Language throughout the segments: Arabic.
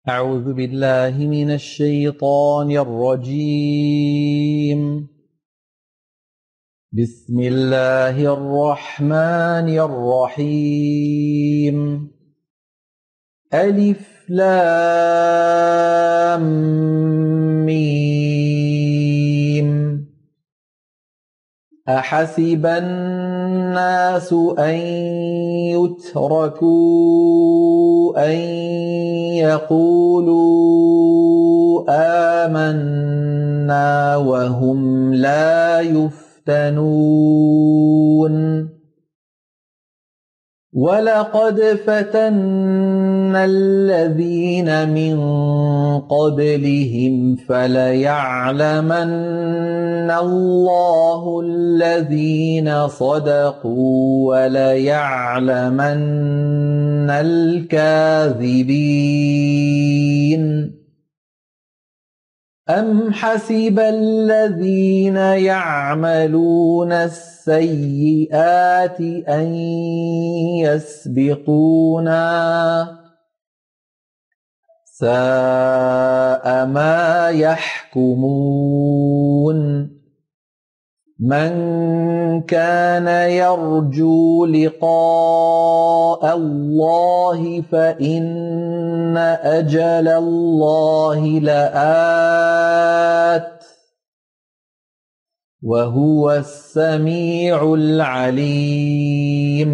أعوذ بالله من الشيطان الرجيم. بسم الله الرحمن الرحيم. ألف لام ميم. أحسب الناس أن يتركوا أن يقولوا آمنا وهم لا يفتنون. ولقد فتنا الذين من قبلهم فليعلمن الله الذين صدقوا وليعلمن الكاذبين. أم حسب الذين يعملون السيئات أن يسبقونا ساء ما يحكمون. من كان يرجو لقاء الله فإن أجل الله لآت وهو السميع العليم.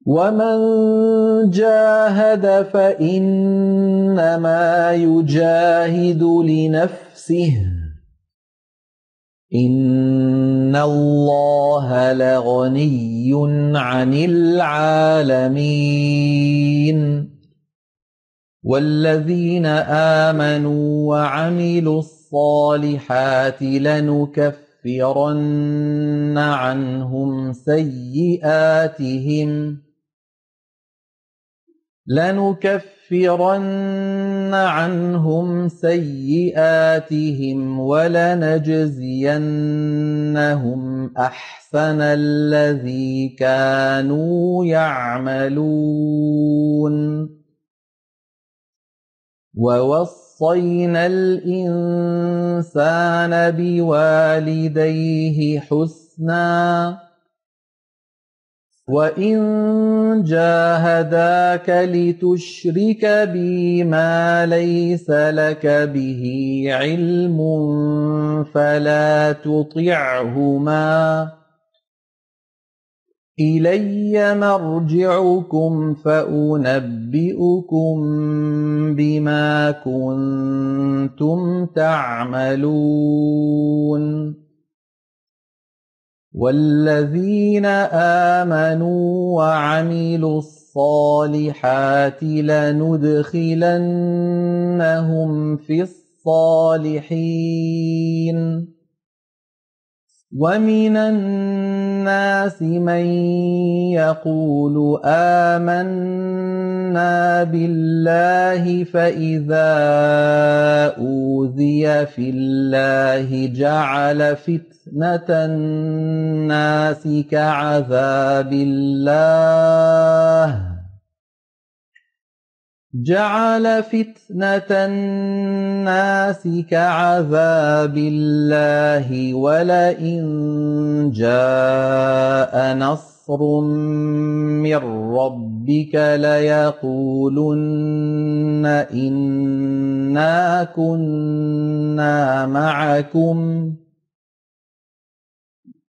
ومن جاهد فإنما يجاهد لنفسه إن الله لغني عن العالمين. والذين آمنوا وعملوا الصالحات لنكفرن عنهم سيئاتهم ولنجزينهم أحسن الذي كانوا يعملون. ووصينا الإنسان بوالديه حسنا وإن جاهداك لتشرك بي ما ليس لك به علم فلا تطعهما إلي مرجعكم فأنبئكم بما كنتم تعملون. والذين آمنوا وعملوا الصالحات لندخلنهم في الصالحين. ومن الناس من يقول آمنا بالله فإذا أوذي في الله جعل فتنة الناس كعذاب الله ولئن جاء نصر من ربك ليقولن إنا كنا معكم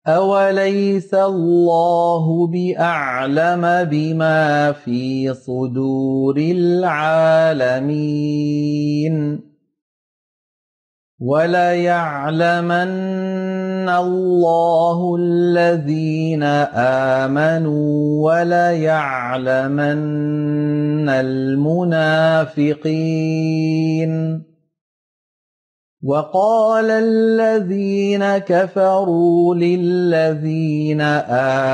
أوليس الله بأعلم بما في صدور العالمين. وليعلمن الله الذين آمنوا وليعلمن المنافقين. وقال الذين كفروا للذين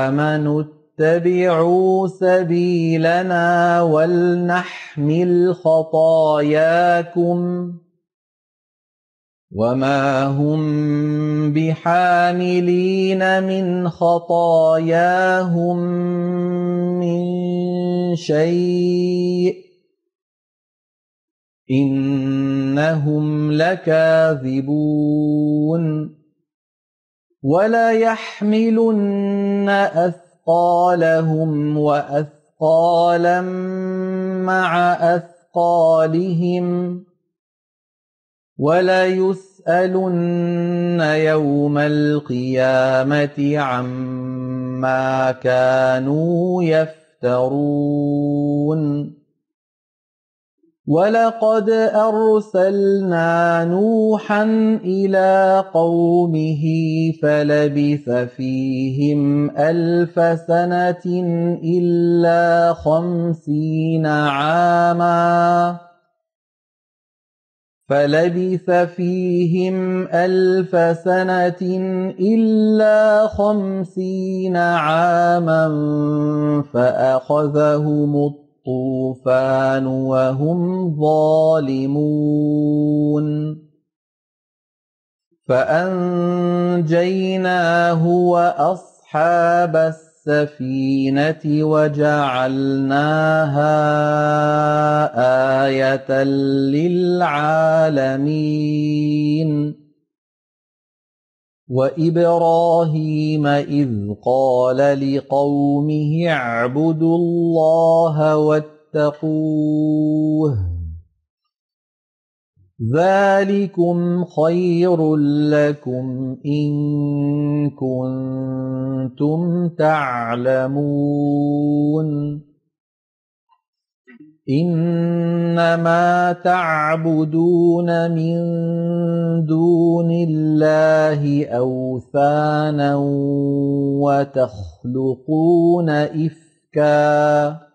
آمنوا اتبعوا سبيلنا ولنحمل خطاياكم وما هم بحاملين من خطاياهم من شيء إنهم لكاذبون وليحملن أثقالهم وأثقالا مع أثقالهم وليسألن يوم القيامة عما كانوا يفترون ولقد أرسلنا نوحا إلى قومه فلبث فيهم 1000 سنة إلا 50 عاما فلبث فيهم 1000 سنة إلا 50 عاما فأخذهم الطوفان وهم ظالمون فأنجيناه وأصحاب السفينة وجعلناها آية للعالمين وإبراهيم إذ قال لقومه اعبدوا الله واتقوه ذلكم خير لكم إن كنتم تعلمون إنما تعبدون من دون الله أوثانا وتخلقون إفكا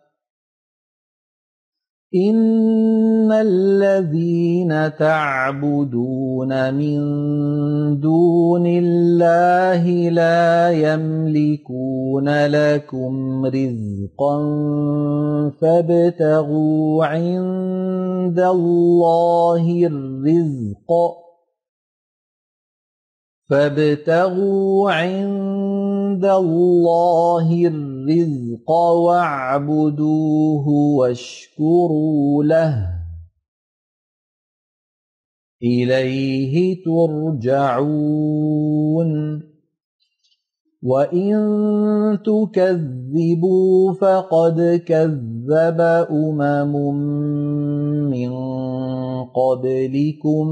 إن الذين تعبدون من دون الله لا يملكون لكم رزقا فابتغوا عند الله الرزق واعبدوه واشكروا له إليه ترجعون وإن تكذبوا فقد كذب من قبلكم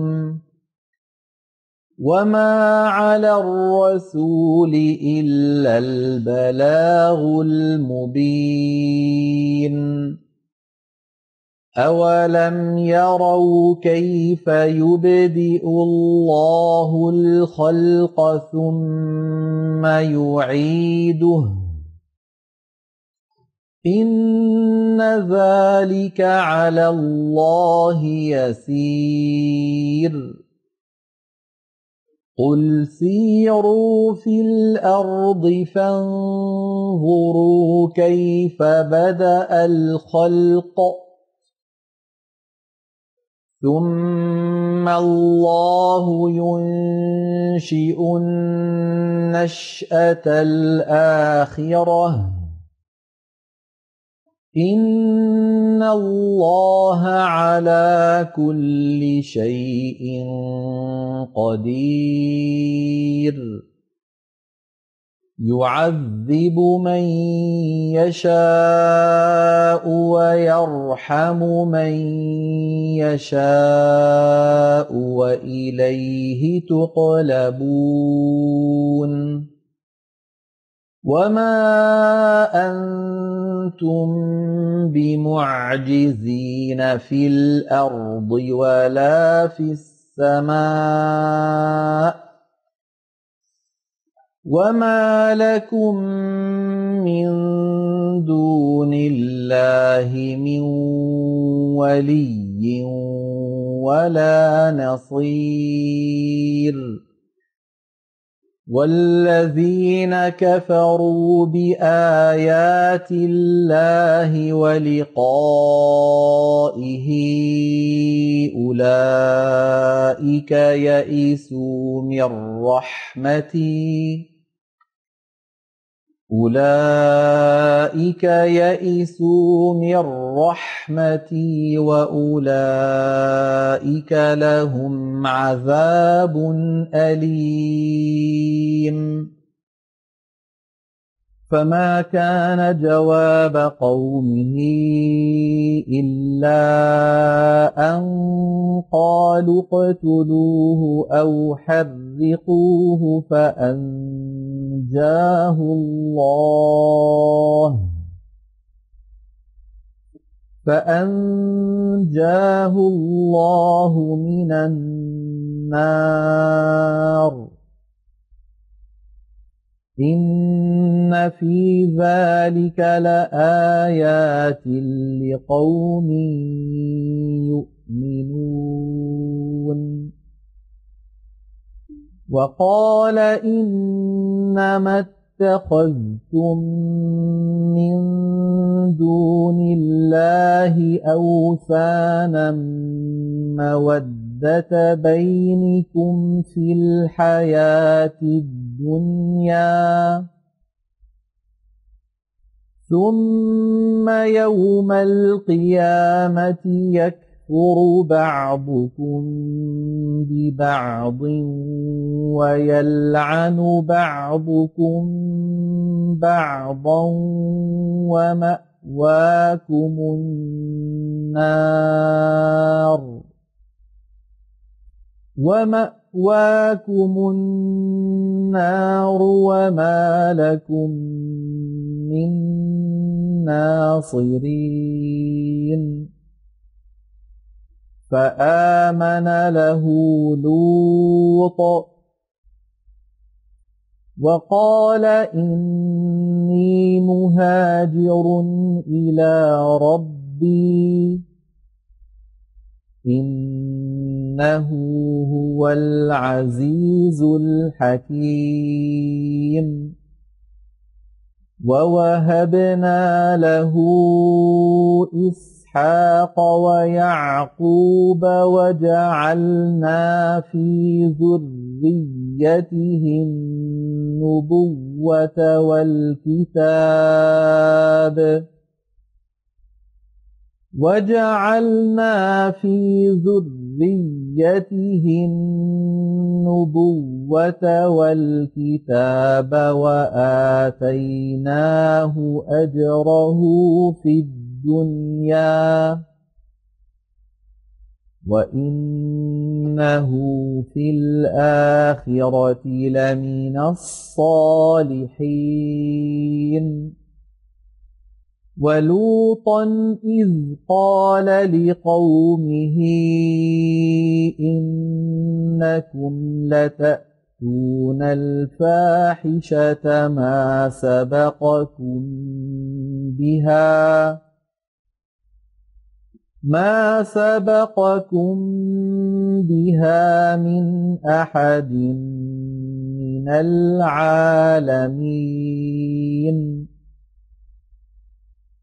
وما على الرسول إلا البلاغ المبين أولم يروا كيف يبدئ الله الخلق ثم يعيده إن ذلك على الله يسير قل سيروا في الأرض فانظروا كيف بدأ الخلق ثم الله ينشئ النشأة الآخرة إن الله على كل شيء قدير يعذب من يشاء ويرحم من يشاء وإليه تقلبون وما أنتم بمعجزين في الأرض ولا في السماء وما لكم من دون الله من ولي ولا نصير والذين كفروا بآيات الله ولقائه أولئك يئسوا من رحمتي أولئك يئسوا من رحمتي وأولئك لهم عذاب أليم فما كان جواب قومه إلا أن قالوا اقتلوه أو حرقوه فأنجاه الله من النار إن في ذلك لآيات لقوم يؤمنون وقال إنما اتخذتم من دون الله أوثانا مودة بينكم في الحياة الدنيا ثم يوم القيامة يكفر بعضكم ببعض ويلعن بعضكم بعضا ومأواكم النار وما لكم من ناصرين فآمن له لوط وقال إني مهاجر إلى ربي إنه هو العزيز الحكيم ووهبنا له إسحاق ويعقوب وجعلنا في ذريته النبوة والكتاب وآتيناه أجره في الدنيا وإنه في الآخرة لمن الصالحين ولوطا إذ قال لقومه إنكم لتأتون الفاحشة ما سبقكم بها من أحد من العالمين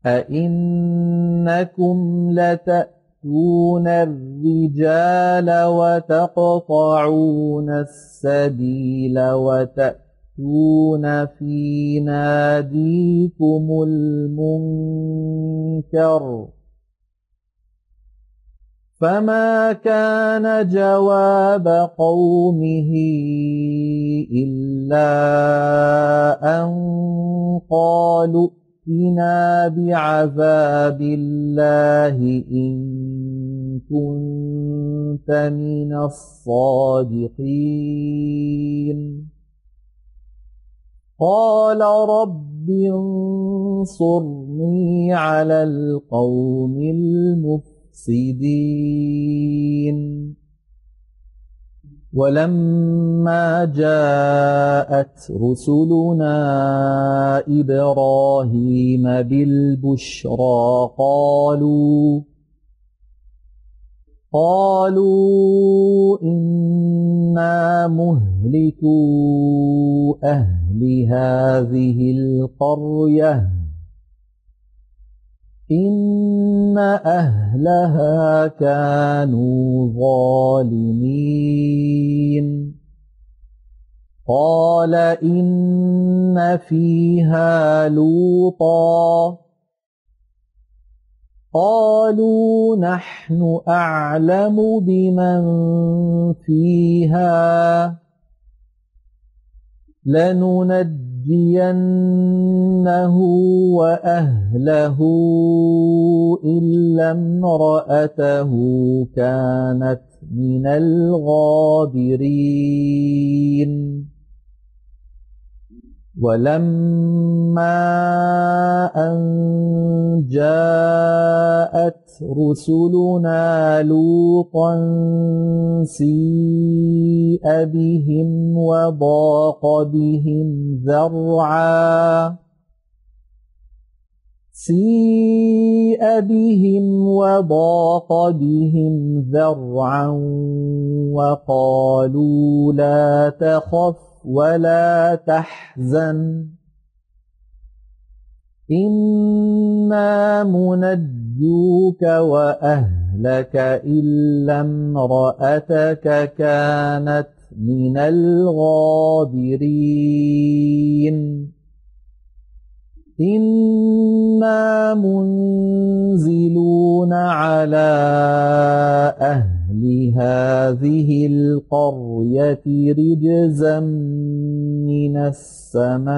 أئنكم لتأتون الرجال وتقطعون السبيل وتأتون في ناديكم المنكر فما كان جواب قومه إلا أن قالوا ائتنا بعذاب الله إن كنت من الصادقين قال رب انصرني على القوم المفسدين ولما جاءت رسلنا إبراهيم بالبشرى قالوا إنا مهلكو أهل هذه القرية إن أهلها كانوا ظالمين قال إن فيها لوطا قالوا نحن أعلم بمن فيها لننجينه وأهله إلا امرأته كانت من الغابرين ولما أن جاءت رسلنا لوطا سيء بهم وضاق بهم ذرعا وقالوا لا تخف ولا تحزن إنا منجوك وأهلك إلا امرأتك كانت من الغابرين إنا منزلون على أهل هذه القرية رجزا من السماء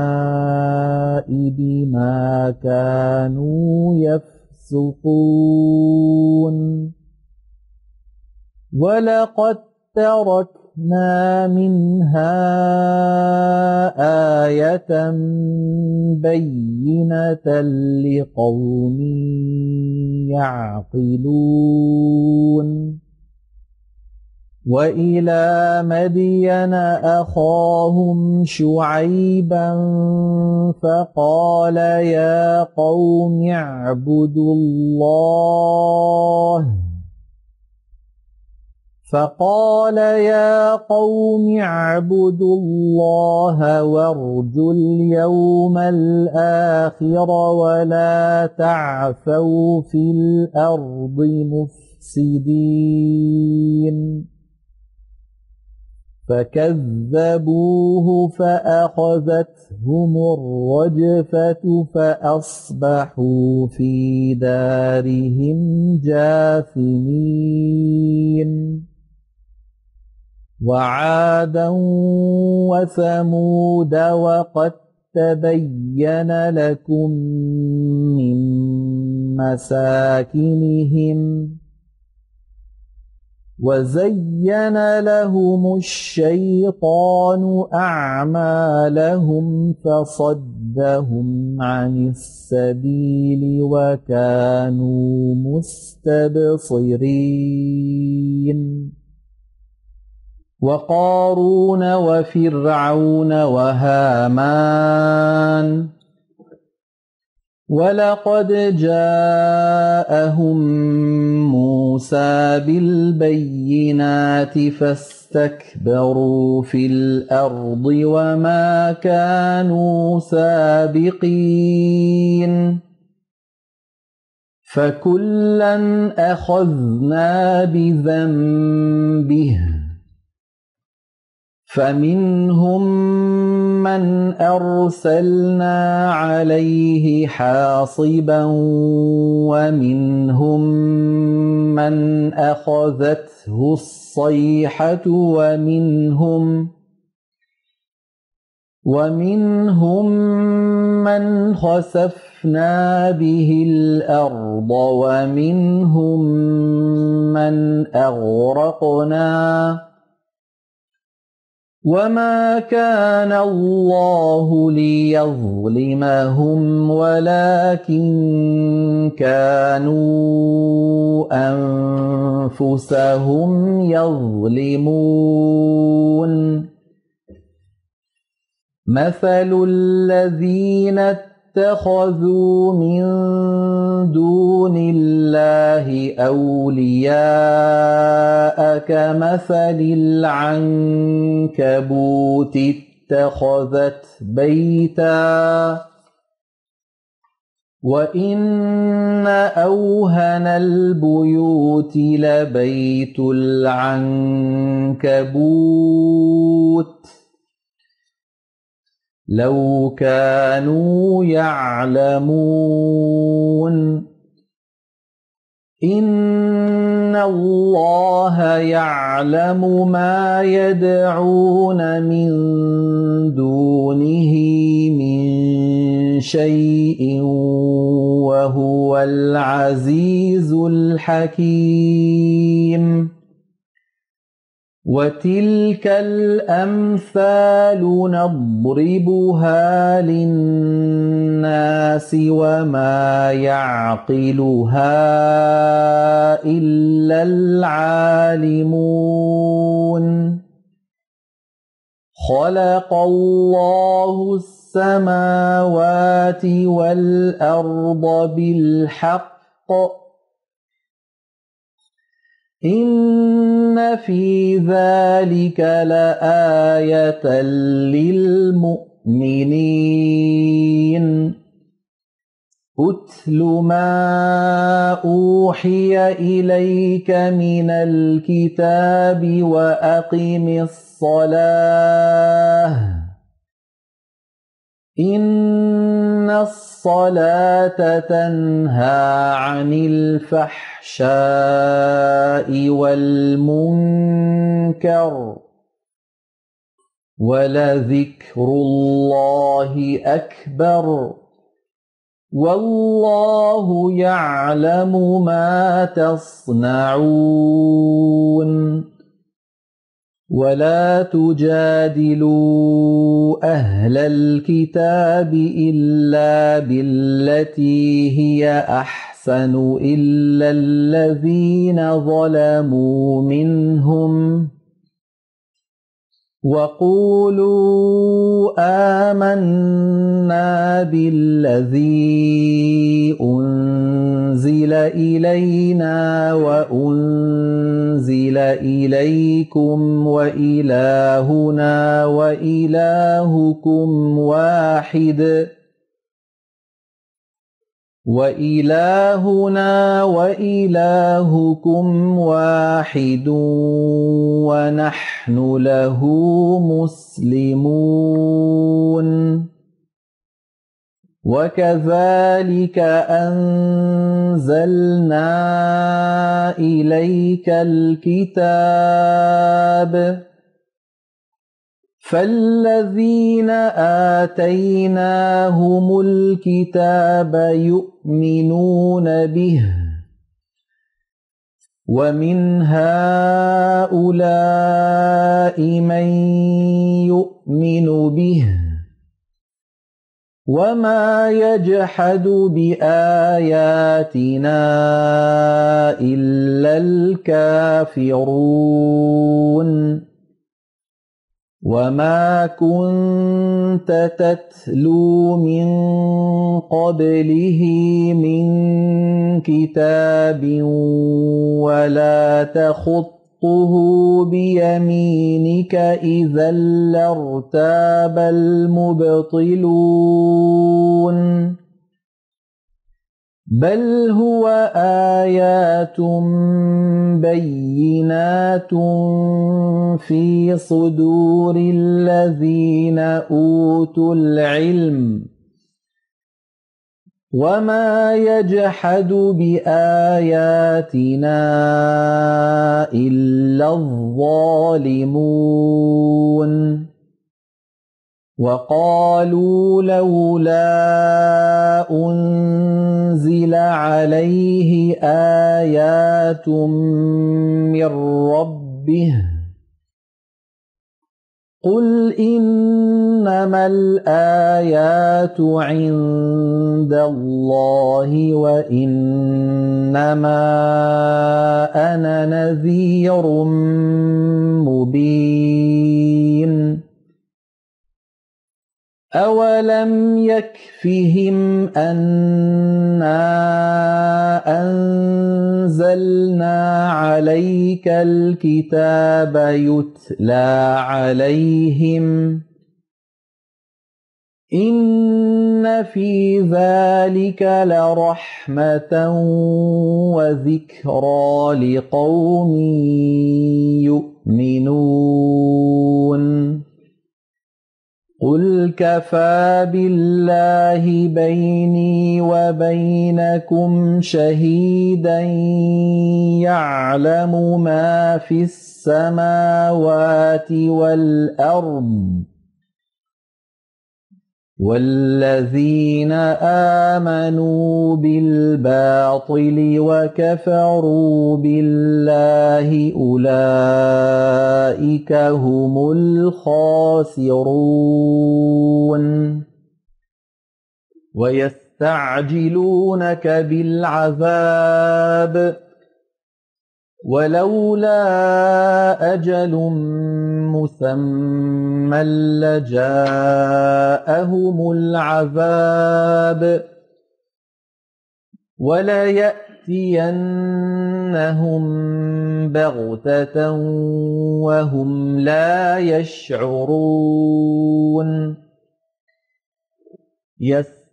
بما كانوا يفسقون ولقد تركنا منها آية بينة لقوم يعقلون وإلى مدين أخاهم شعيبا فقال يا قوم اعبدوا الله وارجوا اليوم الآخر ولا تعثوا في الأرض مفسدين فكذبوه فأخذتهم الرجفة فأصبحوا في دارهم جاثمين وعادا وثمود وقد تبين لكم من مساكنهم وزين لهم الشيطان أعمالهم فصدهم عن السبيل وكانوا مستبصرين وقارون وفرعون وهامان ولقد جاءهم موسى بالبينات فاستكبروا في الأرض وما كانوا سابقين فكلا أخذنا بذنبه فمنهم من أرسلنا عليه حاصبا ومنهم من أخذته الصيحة ومنهم من خسفنا به الأرض ومنهم من أغرقنا وما كان الله ليظلمهم ولكن كانوا أنفسهم يظلمون مثل الذين اتخذوا من دون الله أولياء كمثل العنكبوت اتخذت بيتا وإن أوهن البيوت لبيت العنكبوت لو كانوا يعلمون إن الله يعلم ما يدعون من دونه من شيء وهو العزيز الحكيم وتلك الأمثال نضربها للناس وما يعقلها إلا العالمون خلق الله السماوات والأرض بالحق إن في ذلك لآية للمؤمنين أتل ما أوحي إليك من الكتاب وأقم الصلاة إن الصلاة تنهى عن الفحشاء والمنكر ولذكر الله أكبر والله يعلم ما تصنعون ولا تجادلوا أهل الكتاب إلا بالتي هي أحسن إلا الذين ظلموا منهم وقولوا آمنا بالذي أنزل إلينا وأنزل إليكم وإلهنا وإلهكم واحد ونحن له مسلمون وكذلك أنزلنا إليك الكتاب فالذين آتيناهم الكتاب يؤمنون به ومن هؤلاء من يؤمن به وما يجحد بآياتنا إلا الكافرون وما كنت تتلو من قبله من كتاب ولا تخطه بيمينك إذا لارتاب المبطلون بل هو آيات بينات في صدور الذين أوتوا العلم وما يجحد بآياتنا إلا الظالمون وقالوا لولا أنزل عليه آيات من ربه قل إنما الآيات عند الله وإنما أنا نذير مبين أولم يكفهم أنا أنزلنا عليك الكتاب يتلى عليهم إن في ذلك لرحمة وذكرى لقوم يؤمنون قل كفى بالله بيني وبينكم شهيدا يعلم ما في السماوات والأرض والذين آمنوا بالباطل وكفروا بالله أولئك هم الخاسرون ويستعجلونك بالعذاب ولولا أجل مسمى لجاءهم العذاب وليأتينهم بغتة وهم لا يشعرون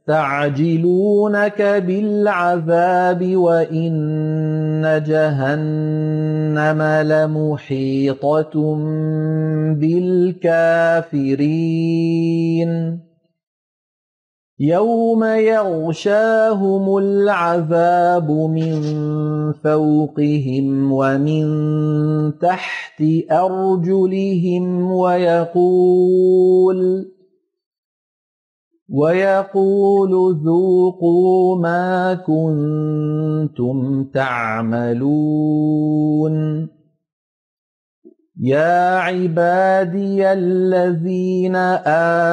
يستعجلونك بالعذاب وإن جهنم لمحيطة بالكافرين يوم يغشاهم العذاب من فوقهم ومن تحت أرجلهم ويقول ذوقوا ما كنتم تعملون يا عبادي الذين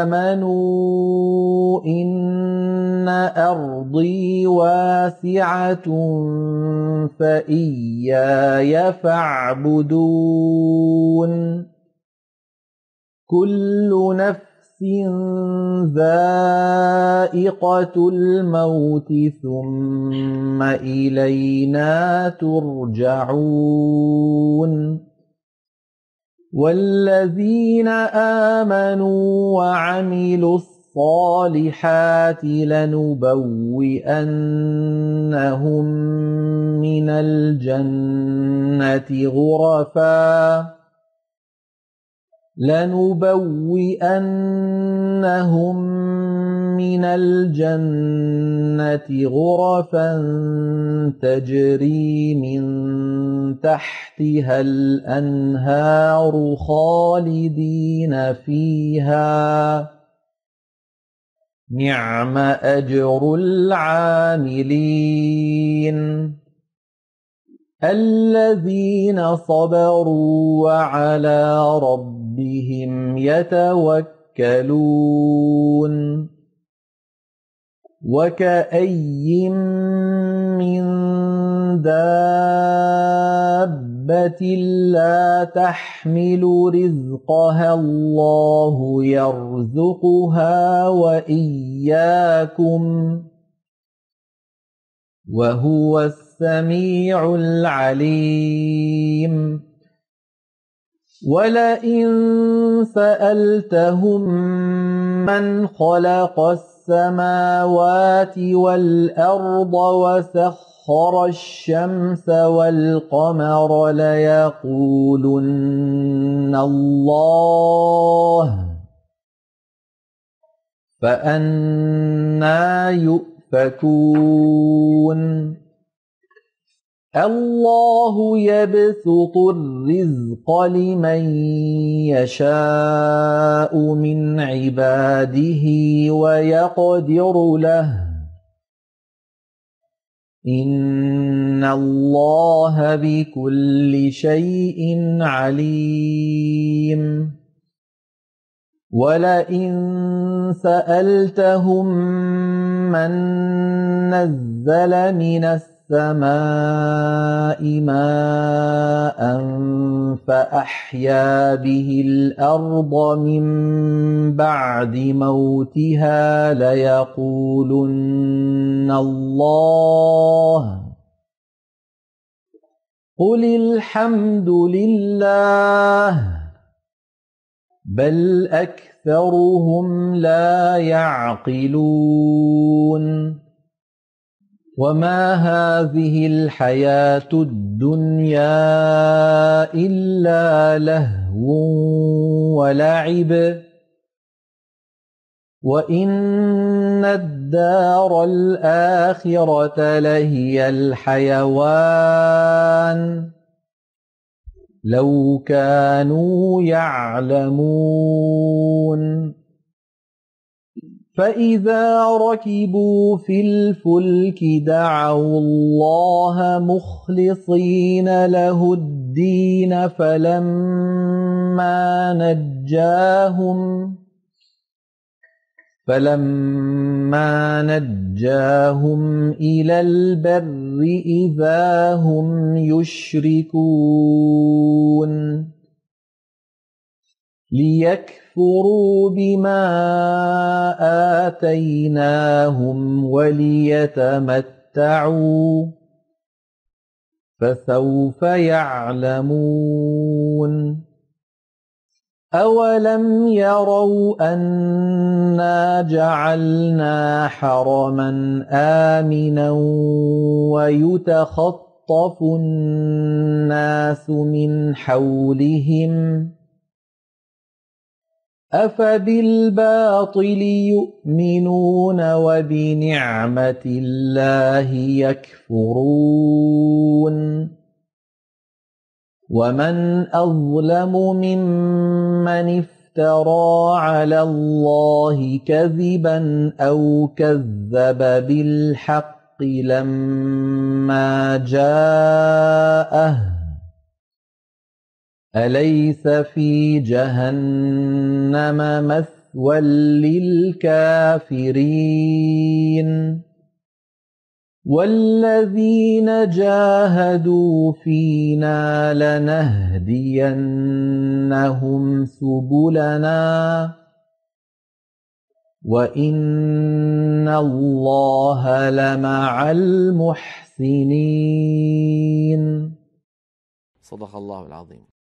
آمنوا إن أرضي واسعة فإياي فاعبدون كل نفس ذائقة الموت ثم إلينا ترجعون والذين آمنوا وعملوا الصالحات لنبوئنهم من الجنة غرفا تجري من تحتها الأنهار خالدين فيها نعم أجر العاملين الذين صبروا وعلى ربهم يتوكلون وكأي من دابة لا تحمل رزقها الله يرزقها وإياكم وهو السميع العليم ولئن سألتهم من خلق السماوات والأرض وسخر الشمس والقمر ليقولن الله فأنى يؤفكون الله يبسط الرزق لمن يشاء من عباده ويقدر له إن الله بكل شيء عليم ولئن سألتهم من نزل من السماء ماء فأحيا به الأرض من بعد موتها ليقولن الله قل الحمد لله بل أكثرهم لا يعقلون وما هذه الحياة الدنيا إلا لهو ولعب وإن الدار الآخرة لهي الحيوان لو كانوا يعلمون فإذا ركبوا في الفلك دعوا الله مخلصين له الدين فلما نجاهم إلى البر إذا هم يشركون ليكفروا بما آتيناهم وليتمتعوا فسوف يعلمون أولم يروا أنا جعلنا حرما آمنا ويتخطف الناس من حولهم أفبالباطل يؤمنون وبنعمة الله يكفرون ومن أظلم ممن افترى على الله كذبا أو كذب بالحق لما جاءه أليس في جهنم مثوى للكافرين والذين جاهدوا فينا لنهدينهم سبلنا وإن الله لمع المحسنين. صدق الله العظيم.